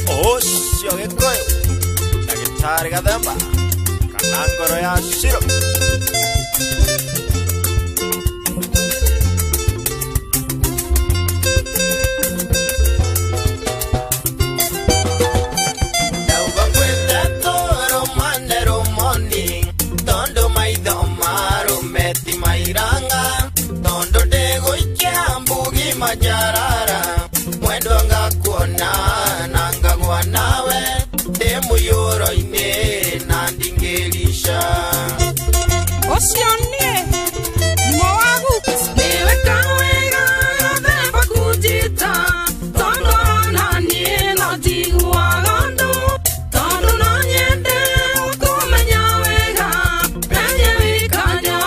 Osho Gikoyo Dagitari Gadamba Kanangoro Yashiro Majarara mwendo ngakuona nangagwa nawe demu yoro ine nandingelisha Osionie Moagu Newe kawega Beba kujita Tondo nani no digu agando Tondo no nyende Ukumenya wega Renye wikaja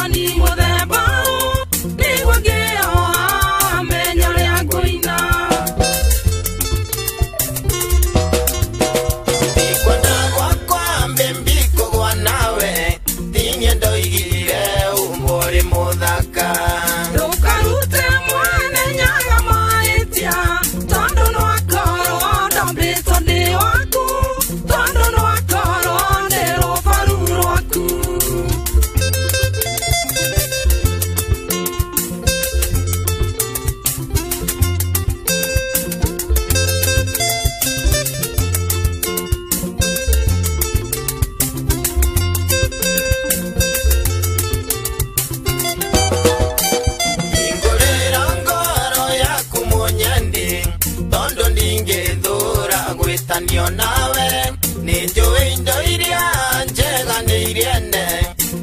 Ni modebao Ni wageo Tanio nawe ninjo indo iria njega ni iriene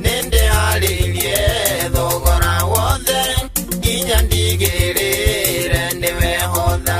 ninde haririe thogora wothe nginya ndigirire niwe hotha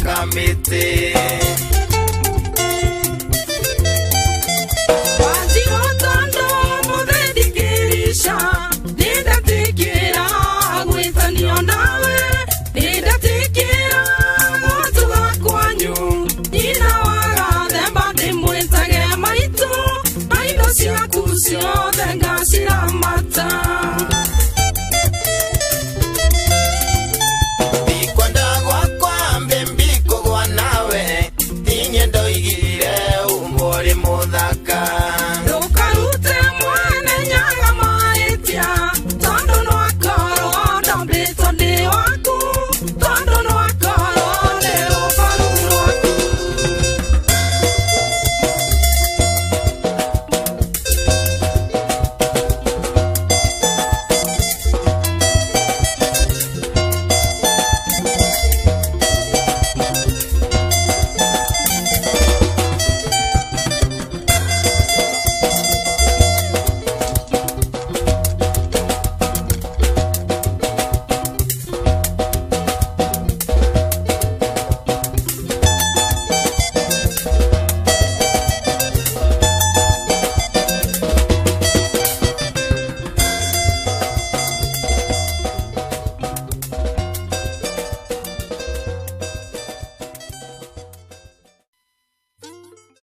Kamite Wajiro tondo modedi kirisha Nida tikira Gwita nionawe Nida tikira Mwatu wakwanyu Nina waga Demba dimwita ge maitu Aido siya kusio Denga sira